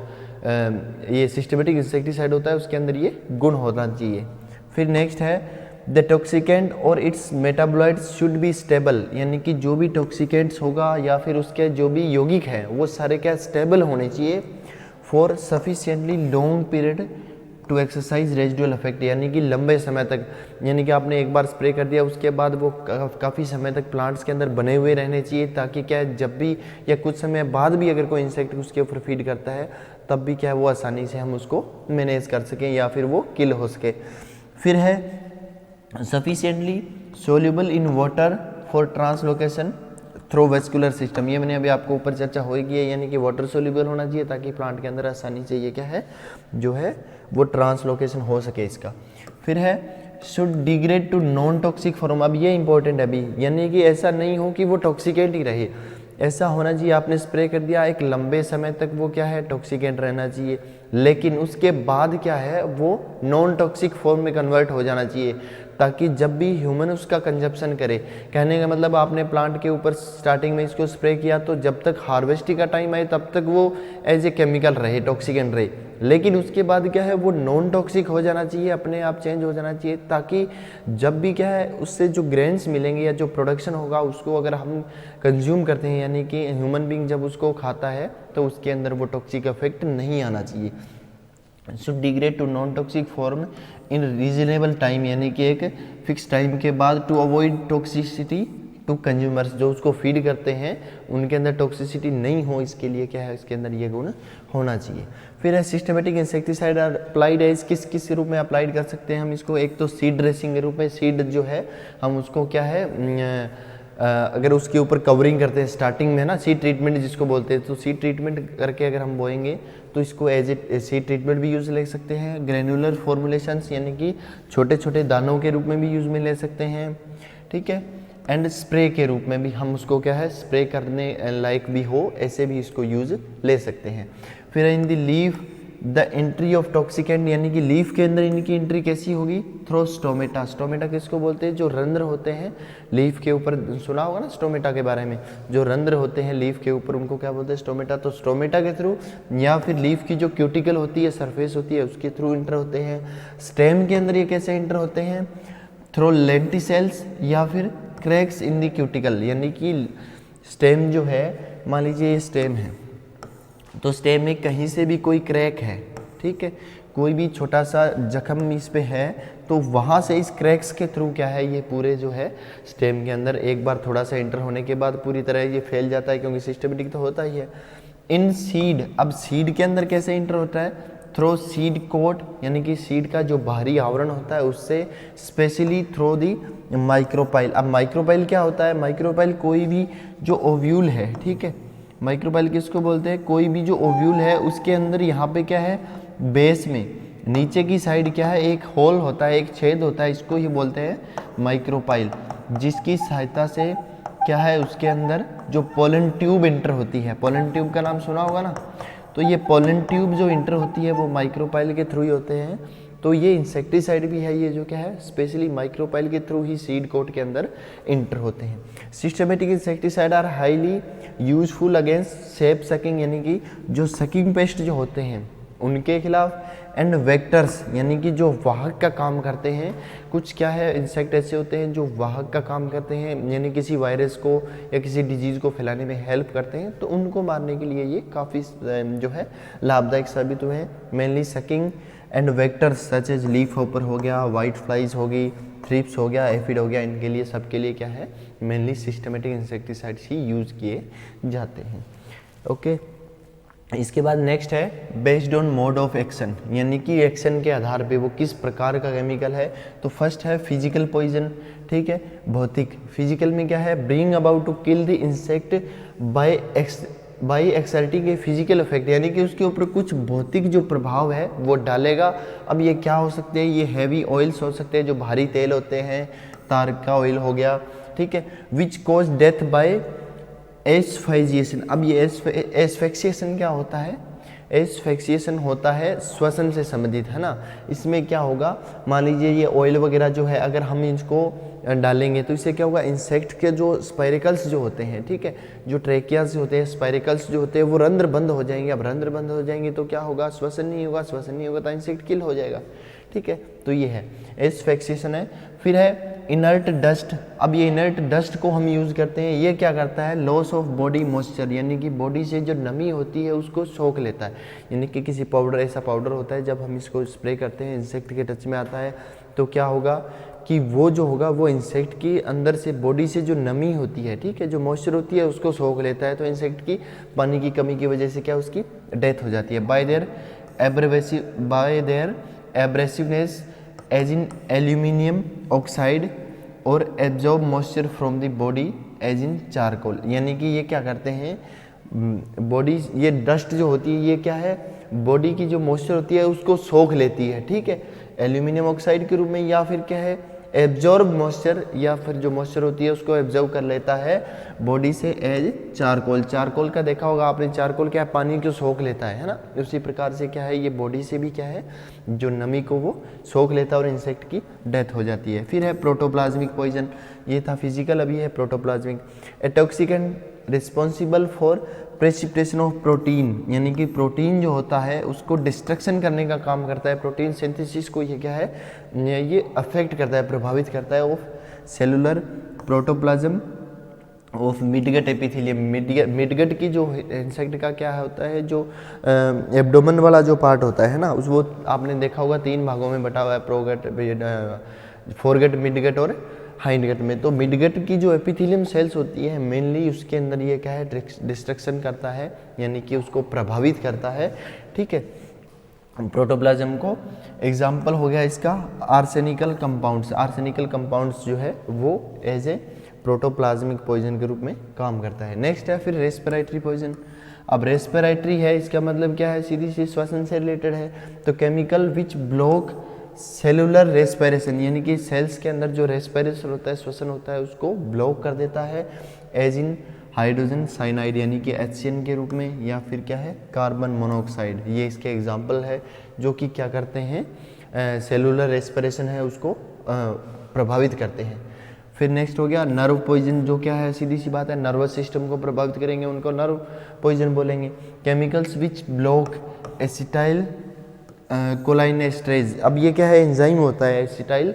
ये सिस्टमेटिक इंसेक्टिसाइड होता है उसके अंदर ये गुण होना चाहिए। फिर नेक्स्ट है द टॉक्सिकेंट और it's metabolites should be stable, यानी कि जो भी टॉक्सिकेंट्स होगा या फिर उसके जो भी यौगिक हैं वो सारे क्या स्टेबल होने चाहिए for sufficiently long period to exercise residual effect, यानी कि लंबे समय तक, यानी कि आपने एक बार स्प्रे कर दिया उसके बाद वो काफ़ी समय तक प्लांट्स के अंदर बने हुए रहने चाहिए, ताकि क्या है जब भी या कुछ समय बाद भी अगर कोई इंसेक्ट उसके ऊपर फीड करता है तब भी क्या है वो आसानी से हम उसको मैनेज कर सकें या फिर वो किल हो सके। फिर है sufficiently soluble in water for translocation through vascular system, ये मैंने अभी आपको ऊपर चर्चा होगी है, यानी कि वाटर सोल्यूबल होना चाहिए ताकि प्लांट के अंदर आसानी से ये क्या है जो है वो ट्रांसलोकेशन हो सके इसका। फिर है should degrade to non toxic form, अब ये इंपॉर्टेंट है अभी, यानी कि ऐसा नहीं हो कि वो टॉक्सिकेट ही रहे, ऐसा होना चाहिए आपने स्प्रे कर दिया एक लंबे समय तक वो क्या है टॉक्सिकेट रहना चाहिए, लेकिन उसके बाद क्या है वो नॉन टॉक्सिक फॉर्म में कन्वर्ट हो जाना चाहिए, ताकि जब भी ह्यूमन उसका कंजप्शन करे, कहने का मतलब आपने प्लांट के ऊपर स्टार्टिंग में इसको स्प्रे किया तो जब तक हार्वेस्टिंग का टाइम आए तब तक वो एज ए केमिकल रहे, टॉक्सिकेंट रहे, लेकिन उसके बाद क्या है वो नॉन टॉक्सिक हो जाना चाहिए, अपने आप चेंज हो जाना चाहिए, ताकि जब भी क्या है उससे जो ग्रेन्स मिलेंगे या जो प्रोडक्शन होगा उसको अगर हम कंज्यूम करते हैं, यानी कि ह्यूमन बीइंग जब उसको खाता है तो उसके अंदर वो टॉक्सिक इफेक्ट नहीं आना चाहिए। Should degrade to non toxic form in reasonable time, यानी कि एक फिक्स टाइम के बाद, to avoid toxicity to consumers, जो उसको फीड करते हैं उनके अंदर टॉक्सिसिटी नहीं हो, इसके लिए क्या है इसके अंदर ये गुण होना चाहिए। फिर है सिस्टमेटिक इंसेक्टिसाइड आर अप्लाइड है, किस किस रूप में अप्लाइड कर सकते हैं हम इसको, एक तो सीड ड्रेसिंग के रूप में, सीड जो है हम उसको क्या है अगर उसके ऊपर कवरिंग करते हैं स्टार्टिंग में ना, सीड ट्रीटमेंट जिसको बोलते हैं, तो सीड ट्रीटमेंट करके अगर हम बोएंगे तो इसको एज ए सीड ट्रीटमेंट भी यूज़ ले सकते हैं। ग्रेनुलर फॉर्मुलेशंस यानी कि छोटे छोटे दानों के रूप में भी यूज़ में ले सकते हैं, ठीक है, एंड स्प्रे के रूप में भी हम उसको क्या है स्प्रे करने लायक भी हो ऐसे भी इसको यूज़ ले सकते हैं। फिर in the leaf the entry of toxicant, यानी कि लीफ के अंदर इनकी एंट्री कैसी होगी, थ्रो स्टोमेटा, स्टोमेटा किसको बोलते हैं, जो रंध्र होते हैं लीफ के ऊपर, सुना होगा ना स्टोमेटा के बारे में, जो रंध्र होते हैं लीफ के ऊपर उनको क्या बोलते हैं स्टोमेटा, तो स्टोमेटा के थ्रू या फिर लीफ की जो क्यूटिकल होती है सरफेस होती है उसके थ्रू इंटर होते हैं। स्टेम के अंदर ये कैसे इंटर होते हैं, थ्रो लेंटिसेल्स या फिर क्रैक्स इन दी क्यूटिकल, यानी कि स्टेम जो है मान लीजिए ये स्टेम है तो स्टेम में कहीं से भी कोई क्रैक है, ठीक है, कोई भी छोटा सा जख्म इस पे है तो वहाँ से इस क्रैक्स के थ्रू क्या है ये पूरे जो है स्टेम के अंदर एक बार थोड़ा सा इंटर होने के बाद पूरी तरह ये फैल जाता है, क्योंकि सिस्टमेटिक तो होता ही है। इन सीड, अब सीड के अंदर कैसे इंटर होता है, थ्रो सीड कोट, यानी कि सीड का जो बाहरी आवरण होता है उससे, स्पेशली थ्रो दी माइक्रोपाइल। अब माइक्रोपाइल क्या होता है, माइक्रोपाइल कोई भी जो ओव्यूल है, ठीक है, माइक्रोपाइल किसको बोलते हैं, कोई भी जो ओव्यूल है उसके अंदर यहाँ पे क्या है बेस में नीचे की साइड क्या है एक होल होता है, एक छेद होता है, इसको ही बोलते हैं माइक्रोपाइल, जिसकी सहायता से क्या है उसके अंदर जो पोलन ट्यूब इंटर होती है, पोलन ट्यूब का नाम सुना होगा ना, तो ये पोलन ट्यूब जो इंटर होती है वो माइक्रोपाइल के थ्रू ही होते हैं। तो ये इंसेक्टिसाइड भी है, ये जो क्या है स्पेशली माइक्रोपाइल के थ्रू ही सीड कोट के अंदर इंटर होते हैं। Systematic insecticide are highly useful against sap sucking, यानी कि जो सकिंग पेस्ट जो होते हैं उनके खिलाफ, एंड वेक्टर्स यानी कि जो वाहक का काम करते हैं, कुछ क्या है इंसेक्ट ऐसे होते हैं जो वाहक का काम करते हैं, यानी किसी वायरस को या किसी डिजीज़ को फैलाने में हेल्प करते हैं, तो उनको मारने के लिए ये काफ़ी जो है लाभदायक साबित हुए हैं। Mainly sucking and vectors such as leaf hopper हो गया, वाइट फ्लाइज होगी, थ्रिप्स हो गया, एफिड हो गया, इनके लिए सबके लिए क्या है मेनली सिस्टमेटिक इंसेक्टिसाइड्स ही यूज़ किए जाते हैं। ओके, इसके बाद नेक्स्ट है based on mode of action, यानी कि एक्शन के आधार पे वो किस प्रकार का केमिकल है। तो फर्स्ट है फिजिकल पॉइजन, ठीक है, भौतिक। फिजिकल में क्या है, bring about to kill the insect by exerting a physical effect, यानी कि उसके ऊपर कुछ भौतिक जो प्रभाव है वो डालेगा। अब ये क्या हो सकते हैं, ये हैवी ऑयल्स हो सकते हैं, जो भारी तेल होते हैं, तार का ऑयल हो गया, ठीक है, विच कॉज डेथ बाय एस्फाइजिएशन। अब ये एस्फेक्सिएशन क्या होता है, एस्फेक्सिएशन होता है श्वसन से संबंधित, है ना। इसमें क्या होगा, मान लीजिए ये ऑयल वगैरह जो है अगर हम इसको डालेंगे तो इससे क्या होगा, इंसेक्ट के जो स्पाइरिकल्स जो होते हैं, ठीक है, जो ट्रेकियास होते हैं, स्पाइरिकल्स जो होते हैं वो रंध्र बंद हो जाएंगे। अब रंध्र बंद हो जाएंगे तो क्या होगा, श्वसन नहीं होगा, श्वसन नहीं होगा तो इंसेक्ट किल हो जाएगा, ठीक है। तो ये है एस्फेक्सिएशन है। फिर है इनर्ट डस्ट। अब ये इनर्ट डस्ट को हम यूज़ करते हैं, ये क्या करता है, लॉस ऑफ बॉडी मॉइस्चर, यानी कि बॉडी से जो नमी होती है उसको सोख लेता है। यानी कि किसी पाउडर, ऐसा पाउडर होता है जब हम इसको स्प्रे करते हैं इंसेक्ट के टच में आता है तो क्या होगा कि वो जो होगा वो इंसेक्ट की अंदर से बॉडी से जो नमी होती है, ठीक है, जो मॉइस्चर होती है उसको सोख लेता है। तो इंसेक्ट की पानी की कमी की वजह से क्या उसकी डेथ हो जाती है। By their abrasiveness as in aluminium oxide और absorb moisture from the body as in charcoal, यानी कि ये क्या करते हैं, बॉडी, ये डस्ट जो होती है ये क्या है, बॉडी की जो मॉइस्चर होती है उसको सोख लेती है, ठीक है, एल्यूमिनियम ऑक्साइड के रूप में, या फिर क्या है, एब्जॉर्ब मॉइस्चर, या फिर जो मॉइस्चर होती है उसको एब्जॉर्ब कर लेता है बॉडी से एज चारकोल। चारकोल का देखा होगा आपने, चारकोल क्या है, पानी को सोख लेता है ना, उसी प्रकार से क्या है, ये बॉडी से भी क्या है, जो नमी को वो सोख लेता है और इंसेक्ट की डेथ हो जाती है। फिर है प्रोटोप्लाज्मिक पॉइजन, ये था फिजिकल, अभी है protoplasmic. A toxicant responsible for precipitation of protein, यानी कि प्रोटीन जो होता है उसको डिस्ट्रक्शन करने का काम करता है, प्रोटीन सिंथेसिस को ये क्या है, ये अफेक्ट करता है, प्रभावित करता है of cellular protoplasm of midgut epithelium. Midgut की जो इंसेक्ट का क्या होता है, जो एब्डोमेन वाला जो पार्ट होता है ना, उस वो आपने देखा होगा 3 भागों में बटा हुआ है, प्रोगट, फोरगट, मिडगट और हाइंडगट में। तो मिडगट की जो एपिथेलियम सेल्स होती है मेनली उसके अंदर ये क्या है, डिस्ट्रक्शन करता है, यानी कि उसको प्रभावित करता है, ठीक है, प्रोटोप्लाज्म को। एग्जाम्पल हो गया इसका आर्सेनिकल कंपाउंड्स। आर्सेनिकल कंपाउंड्स जो है वो एज ए प्रोटोप्लाज्मिक पॉइजन के रूप में काम करता है। नेक्स्ट है फिर रेस्पिरेटरी पॉइजन। अब रेस्पिरेटरी है, इसका मतलब क्या है, सीधी सी श्वसन से रिलेटेड है। तो chemical which block cellular respiration, यानी कि सेल्स के अंदर जो रेस्पिरेशन होता है, श्वसन होता है, उसको ब्लॉक कर देता है, एज इन हाइड्रोजन साइनाइड, यानी कि HCN के रूप में, या फिर क्या है, कार्बन मोनोऑक्साइड। ये इसके एग्जाम्पल है जो कि क्या करते हैं, सेलुलर रेस्पिरेशन है उसको प्रभावित करते हैं। फिर नेक्स्ट हो गया नर्व पॉइजन, जो क्या है, सीधी सी बात है, नर्वस सिस्टम को प्रभावित करेंगे, उनको नर्व पॉइजन बोलेंगे। Chemicals which block acetyl cholinesterase. अब ये क्या है, एंजाइम होता है, एसिटाइल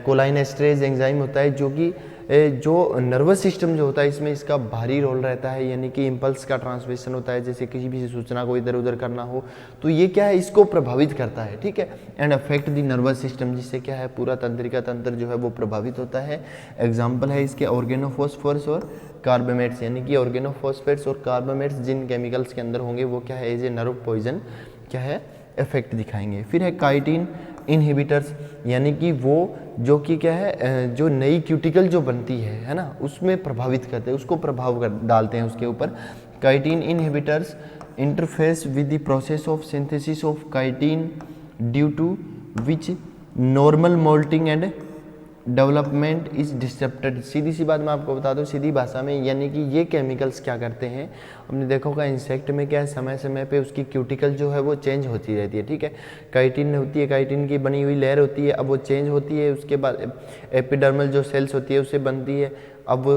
कोलाइनेस्ट्रेज एंजाइम होता है, जो कि जो नर्वस सिस्टम जो होता है इसमें इसका भारी रोल रहता है, यानी कि इम्पल्स का ट्रांसमिशन होता है, जैसे किसी भी सूचना को इधर उधर करना हो तो ये क्या है, इसको प्रभावित करता है, ठीक है, and affect the nervous system, जिससे क्या है, पूरा तंत्रिका तंत्र जो है वो प्रभावित होता है। एग्जाम्पल है इसके ऑर्गेनोफॉस्फोरस और कार्बामेट्स, यानी कि ऑर्गेनोफॉस्फेट्स और कार्बामेट्स जिन केमिकल्स के अंदर होंगे वो क्या है, एज ए नर्व पॉइजन क्या है, इफेक्ट दिखाएंगे। फिर है काइटिन इनहिबिटर्स, यानी कि वो जो कि क्या है, जो नई क्यूटिकल जो बनती है ना, उसमें प्रभावित करते हैं, उसको प्रभाव कर डालते हैं उसके ऊपर। Chitin inhibitors interfere with the process of synthesis of chitin due to which normal moulting and development is disturbed. सीधी सी बात मैं आपको बता दूं सीधी भाषा में, यानी कि ये केमिकल्स क्या करते हैं, हमने देखा होगा इंसेक्ट में क्या है, समय समय पे उसकी क्यूटिकल जो है वो चेंज होती रहती है, ठीक है, काइटिन होती है, काइटिन की बनी हुई लेयर होती है, अब वो चेंज होती है, उसके बाद एपिडर्मल जो सेल्स होती है उससे बनती है, अब वो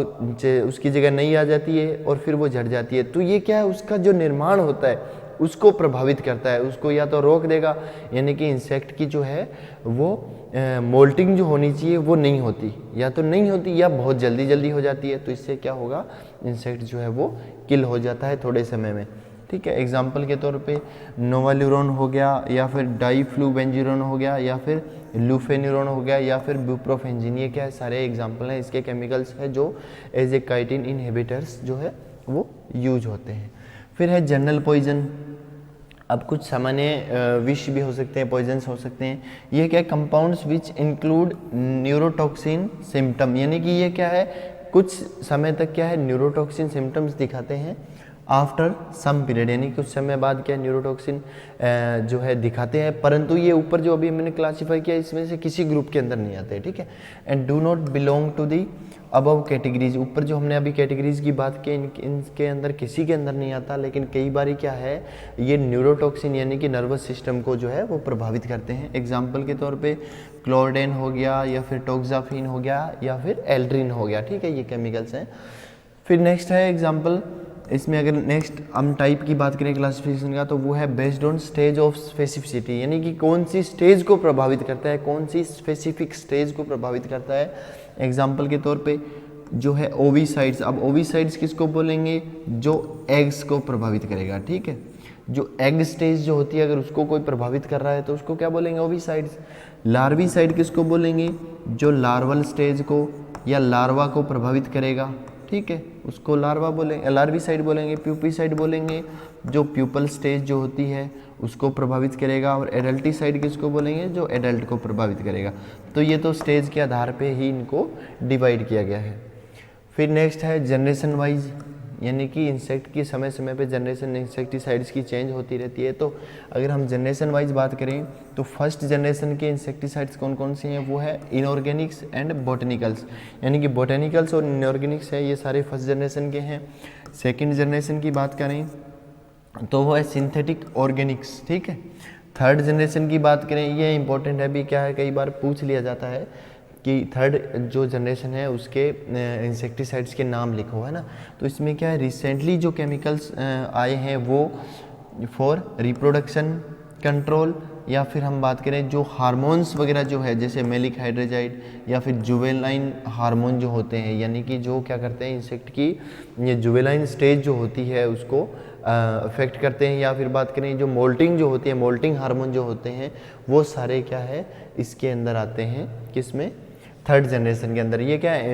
उसकी जगह नहीं आ जाती है और फिर वो झड़ जाती है। तो ये क्या है, उसका जो निर्माण होता है उसको प्रभावित करता है, उसको या तो रोक देगा, यानी कि इंसेक्ट की जो है वो मोल्टिंग जो होनी चाहिए वो नहीं होती, या तो नहीं होती या बहुत जल्दी जल्दी हो जाती है, तो इससे क्या होगा, इंसेक्ट जो है वो किल हो जाता है थोड़े समय में, ठीक है। एग्जाम्पल के तौर पे नोवाल्यूरोन हो गया, या फिर डाईफ्लूबेंजीरोन हो गया, या फिर लूफेन्यूरोन हो गया, या फिर ब्यूप्रोफेंजिन, ये क्या है, सारे एग्जाम्पल हैं, इसके केमिकल्स है जो एज ए काइटिन इनहिबिटर्स जो है वो यूज होते हैं। फिर है जनरल पॉइजन। अब कुछ सामान्य विष भी हो सकते हैं, पॉइजन्स हो सकते हैं। ये क्या है, compounds which include neurotoxin symptom, यानी कि ये क्या है, कुछ समय तक क्या है, न्यूरोटॉक्सिन सिम्टम्स दिखाते हैं आफ्टर सम पीरियड, यानी कुछ समय बाद क्या न्यूरोटॉक्सिन जो है दिखाते हैं, परंतु ये ऊपर जो अभी मैंने क्लासीफाई किया इसमें से किसी ग्रुप के अंदर नहीं आते हैं, ठीक है, and do not belong to the above categories. ऊपर जो हमने अभी कैटेगरीज की बात की इनके अंदर किसी के अंदर नहीं आता, लेकिन कई बार क्या है, ये न्यूरोटॉक्सिन यानी कि नर्वस सिस्टम को जो है वो प्रभावित करते हैं। एग्जाम्पल के तौर पे क्लोरडेन हो गया, या फिर टोक्साफिन हो गया, या फिर एल्ड्रिन हो गया, ठीक है, ये केमिकल्स हैं। फिर नेक्स्ट है एग्जाम्पल, इसमें अगर नेक्स्ट हम टाइप की बात करें क्लासिफिकेशन का, तो वो है based on stage of specificity, यानी कि कौन सी स्टेज को प्रभावित करता है, कौन सी स्पेसिफिक स्टेज को प्रभावित करता है। एग्जाम्पल के तौर पे जो है ओविसाइड्स। अब ओविसाइड्स किसको बोलेंगे, जो एग्स को प्रभावित करेगा, ठीक है, जो एग स्टेज जो होती है अगर उसको कोई प्रभावित कर रहा है तो उसको क्या बोलेंगे, ओविसाइड्स। लार्विसाइड किसको बोलेंगे, जो लार्वल स्टेज को या लार्वा को प्रभावित करेगा, ठीक है, उसको लार्वा बोलेंगे, लार्विसाइड बोलेंगे। प्यूपिसाइड बोलेंगे, जो प्यूपल स्टेज जो होती है उसको प्रभावित करेगा। और एडल्टिसाइड किसको बोलेंगे, जो एडल्ट को प्रभावित करेगा। तो ये तो स्टेज के आधार पे ही इनको डिवाइड किया गया है। फिर नेक्स्ट है जनरेशन वाइज, यानी कि इंसेक्ट की समय समय पे जनरेशन इंसेक्टिसाइड्स की चेंज होती रहती है। तो अगर हम जनरेशन वाइज बात करें तो फर्स्ट जनरेशन के इंसेक्टिसाइड्स कौन कौन से हैं, वो है इनऑर्गेनिक्स एंड बोटेनिकल्स, यानी कि बोटेनिकल्स और इनऑर्गेनिक्स है, ये सारे फर्स्ट जनरेशन के हैं। सेकेंड जनरेशन की बात करें तो वो है सिंथेटिक ऑर्गेनिक्स, ठीक है। थर्ड जनरेशन की बात करें, ये इंपॉर्टेंट है भी, क्या है कई बार पूछ लिया जाता है कि थर्ड जो जनरेशन है उसके इंसेक्टिसाइड्स के नाम लिखो, है ना। तो इसमें क्या है, रिसेंटली जो केमिकल्स आए हैं वो फॉर रिप्रोडक्शन कंट्रोल, या फिर हम बात करें जो हार्मोन्स वगैरह जो है जैसे मेलिक हाइड्रोजाइड या फिर जुवेलाइन हार्मोन जो होते हैं, यानी कि जो क्या करते हैं इंसेक्ट की ये जुवेलाइन स्टेज जो होती है उसको अफेक्ट करते हैं। या फिर बात करें जो मोल्टिंग जो होती है, मोल्टिंग हार्मोन जो होते हैं वो सारे क्या है इसके अंदर आते हैं, किसमें, थर्ड जनरेशन के अंदर। ये क्या है,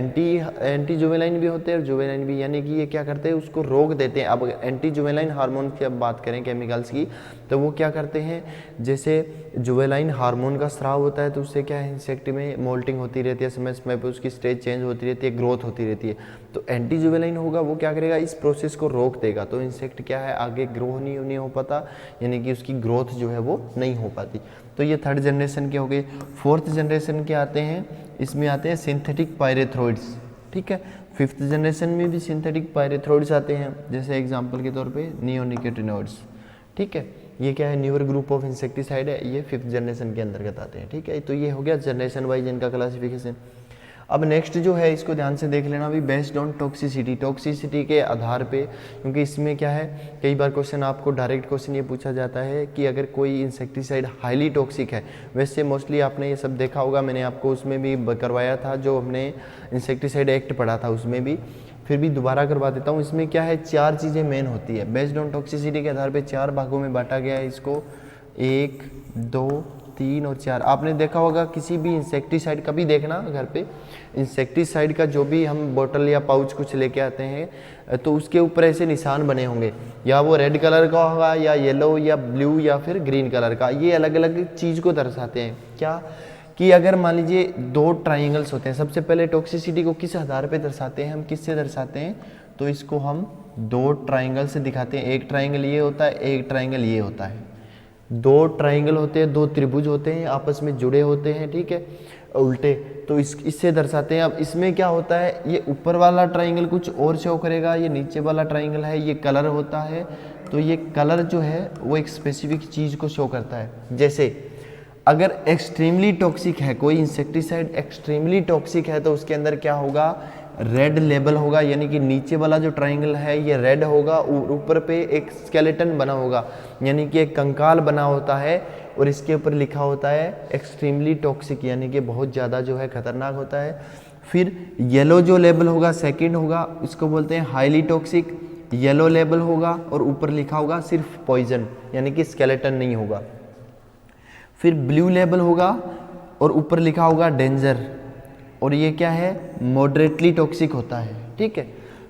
एंटी जुवेलाइन भी होते हैं और जुवेलाइन भी, यानी कि ये क्या करते हैं उसको रोक देते हैं। अब एंटी जुवेलाइन हार्मोन की अब बात करें केमिकल्स की, तो वो क्या करते हैं, जैसे जुवेलाइन हार्मोन का स्राव होता है तो उससे क्या है इंसेक्ट में मोल्टिंग होती रहती है, समय समय पर उसकी स्टेज चेंज होती रहती है, ग्रोथ होती रहती है। तो एंटी जुवेलाइन होगा वो क्या करेगा, इस प्रोसेस को रोक देगा, तो इंसेक्ट क्या है आगे ग्रो नहीं हो पाता, यानी कि उसकी ग्रोथ जो है वो नहीं हो पाती। तो ये थर्ड जनरेशन के हो गए। फोर्थ जनरेशन के आते हैं, इसमें आते हैं सिंथेटिक पायरेथ्रोइड्स, ठीक है। फिफ्थ जनरेशन में भी सिंथेटिक पायरेथ्रोइड्स आते हैं, जैसे एग्जांपल के तौर पे नियोनिकोटिनोइड्स, ठीक है। ये क्या है, न्यूअर ग्रुप ऑफ इंसेक्टिसाइड है, ये फिफ्थ जनरेशन के अंतर्गत आते हैं, ठीक है। तो ये हो गया जनरेशन वाइज इनका क्लासिफिकेशन। अब नेक्स्ट जो है इसको ध्यान से देख लेना भी, बेस्ड ऑन टॉक्सिसिटी, टॉक्सिसिटी के आधार पे, क्योंकि इसमें क्या है कई बार क्वेश्चन आपको डायरेक्ट क्वेश्चन ये पूछा जाता है कि अगर कोई इंसेक्टिसाइड हाईली टॉक्सिक है, वैसे मोस्टली आपने ये सब देखा होगा, मैंने आपको उसमें भी करवाया था जो हमने इंसेक्टिसाइड एक्ट पढ़ा था उसमें भी, फिर भी दोबारा करवा देता हूँ। इसमें क्या है, चार चीज़ें मेन होती है, बेस्ड ऑन टॉक्सिसिटी के आधार पर चार भागों में बांटा गया है इसको, 1, 2, 3 और 4। आपने देखा होगा किसी भी इंसेक्टिसाइड का भी देखना घर पे, इंसेक्टिसाइड का जो भी हम बोतल या पाउच कुछ लेके आते हैं तो उसके ऊपर ऐसे निशान बने होंगे, या वो रेड कलर का होगा या येलो या ब्लू या फिर ग्रीन कलर का। ये अलग अलग चीज़ को दर्शाते हैं, क्या कि अगर मान लीजिए दो ट्राइंगल्स होते हैं, सबसे पहले टॉक्सिसिटी को किस आधार पे दर्शाते हैं, हम किससे दर्शाते हैं, तो इसको हम दो ट्राइंगल से दिखाते हैं। एक ट्राइंगल ये होता है, एक ट्राइंगल ये होता है, दो ट्राइंगल होते हैं, दो त्रिभुज होते हैं, आपस में जुड़े होते हैं, ठीक है, उल्टे, तो इससे दर्शाते हैं। अब इसमें क्या होता है, ये ऊपर वाला ट्राइंगल कुछ और शो करेगा, ये नीचे वाला ट्राइंगल है ये कलर होता है, तो ये कलर जो है वो एक स्पेसिफिक चीज़ को शो करता है। जैसे अगर एक्सट्रीमली टॉक्सिक है कोई इंसेक्टिसाइड, एक्सट्रीमली टॉक्सिक है तो उसके अंदर क्या होगा, रेड लेबल होगा, यानी कि नीचे वाला जो ट्राइंगल है ये रेड होगा, ऊपर पे एक स्केलेटन बना होगा, यानी कि एक कंकाल बना होता है, और इसके ऊपर लिखा होता है एक्सट्रीमली टॉक्सिक, यानी कि बहुत ज़्यादा जो है खतरनाक होता है। फिर येलो जो लेबल होगा सेकंड होगा, इसको बोलते हैं हाईली टॉक्सिक, येलो लेबल होगा और ऊपर लिखा होगा सिर्फ पॉइजन, यानी कि स्केलेटन नहीं होगा। फिर ब्लू लेबल होगा और ऊपर लिखा होगा डेंजर, और ये क्या है, मॉडरेटली टॉक्सिक होता है, ठीक है।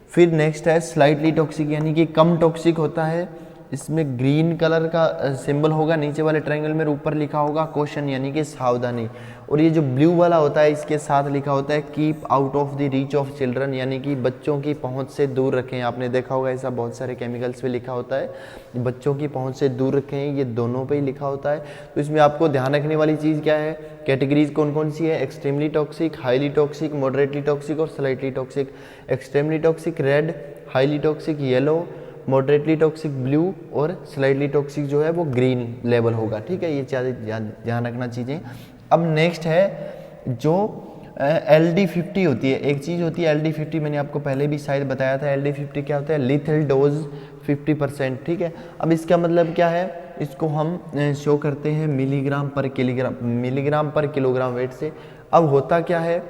फिर नेक्स्ट है स्लाइटली टॉक्सिक, यानी कि कम टॉक्सिक होता है, इसमें ग्रीन कलर का सिंबल होगा नीचे वाले ट्रायंगल में, ऊपर लिखा होगा कॉशन, यानी कि सावधानी। और ये जो ब्लू वाला होता है इसके साथ लिखा होता है keep out of the reach of children, यानी कि बच्चों की पहुंच से दूर रखें। आपने देखा होगा ऐसा बहुत सारे केमिकल्स पे लिखा होता है, बच्चों की पहुंच से दूर रखें, ये दोनों पे ही लिखा होता है। तो इसमें आपको ध्यान रखने वाली चीज़ क्या है, कैटेगरीज कौन कौन सी है, extremely toxic, highly toxic, moderately toxic और slightly toxic. Extremely toxic red, highly toxic yellow, moderately toxic blue और स्लाइटली टॉक्सिक जो है वो ग्रीन लेवल होगा, ठीक है। ये ध्यान रखना चीज़ें। अब नेक्स्ट है जो LD50 होती है, एक चीज़ होती है LD50, मैंने आपको पहले भी शायद बताया था। LD50 क्या होता है, लिथल डोज 50%, ठीक है। अब इसका मतलब क्या है, इसको हम शो करते हैं मिलीग्राम पर किलोग्राम वेट से। अब होता क्या है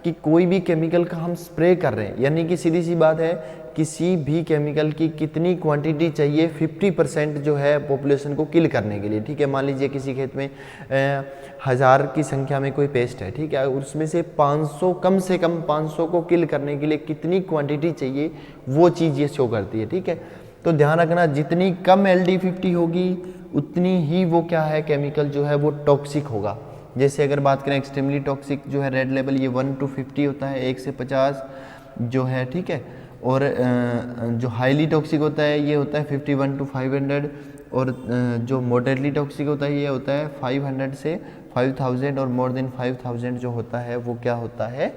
कि कोई भी केमिकल का हम स्प्रे कर रहे हैं, यानी कि सीधी सी बात है किसी भी केमिकल की कितनी क्वांटिटी चाहिए, 50% जो है पॉपुलेशन को किल करने के लिए, ठीक है। मान लीजिए किसी खेत में 1000 की संख्या में कोई पेस्ट है, ठीक है, उसमें से 500 कम से कम 500 को किल करने के लिए कितनी क्वांटिटी चाहिए, वो चीज़ ये शो करती है, ठीक है। तो ध्यान रखना जितनी कम LD50 होगी उतनी ही वो क्या है केमिकल जो है वो टॉक्सिक होगा। जैसे अगर बात करें एक्सट्रीमली टॉक्सिक जो है रेड लेवल, ये 1 to 50 होता है, 1 से 50, जो है, ठीक है। और जो हाईली टॉक्सिक होता है ये होता है 51 to 500, और जो मॉडरेटली टॉक्सिक होता है ये होता है 500 से 5000, और मोर देन 5000 जो होता है वो क्या होता है,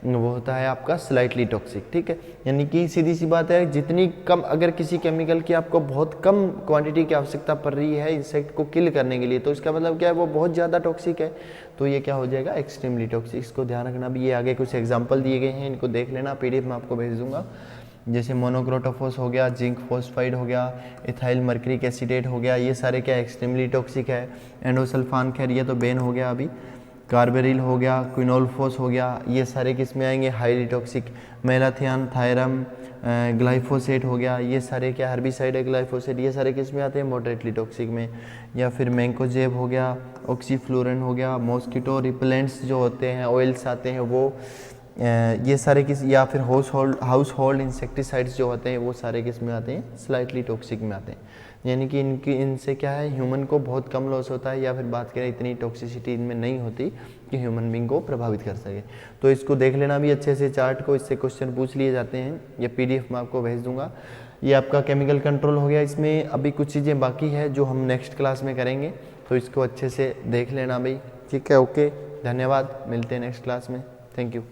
वो होता है आपका स्लाइटली टॉक्सिक, ठीक है। यानी कि सीधी सी बात है, जितनी कम, अगर किसी केमिकल की आपको बहुत कम क्वांटिटी की आवश्यकता पड़ रही है इंसेक्ट को किल करने के लिए, तो इसका मतलब क्या है, वो बहुत ज़्यादा टॉक्सिक है, तो ये क्या हो जाएगा, एक्सट्रीमली टॉक्सिक। इसको ध्यान रखना भी, ये आगे कुछ एग्जाम्पल दिए गए हैं, इनको देख लेना, पीडीएफ में आपको भेज दूंगा। जैसे मोनोक्रोटोफॉस हो गया, जिंक फॉस्फाइड हो गया, इथाइल मर्करिक एसीटेट हो गया, ये सारे क्या एक्सट्रीमली टॉक्सिक है। एंडोसल्फान, खैर ये तो बैन हो गया अभी। कार्बेरिल हो गया, क्विनोल्फोस हो गया, ये सारे किस में आएंगे, highly toxic. Malathion, thiram, glyphosate हो गया, ये सारे क्या हर्बिसाइड है, ग्लाइफोसेट, ये सारे किस में आते हैं, मॉडरेटली टॉक्सिक में। या फिर मैंकोजेब हो गया, ऑक्सीफ्लोरन हो गया, मॉस्किटो रिपेलेंट्स जो होते हैं, ऑयल्स आते हैं वो, ये सारे किस, या फिर हाउस होल्ड इंसेक्टिसाइड्स जो होते हैं वो सारे किस में आते हैं, स्लाइटली टॉक्सिक में आते हैं। यानी कि इनसे क्या है, ह्यूमन को बहुत कम लॉस होता है, या फिर बात करें इतनी टॉक्सिसिटी इनमें नहीं होती कि ह्यूमन बींग को प्रभावित कर सके। तो इसको देख लेना भी अच्छे से चार्ट को, इससे क्वेश्चन पूछ लिए जाते हैं, ये पीडीएफ में आपको भेज दूंगा। ये आपका केमिकल कंट्रोल हो गया। इसमें अभी कुछ चीज़ें बाकी है जो हम नेक्स्ट क्लास में करेंगे, तो इसको अच्छे से देख लेना भाई, ठीक है। ओके, धन्यवाद, मिलते हैं नेक्स्ट क्लास में, थैंक यू।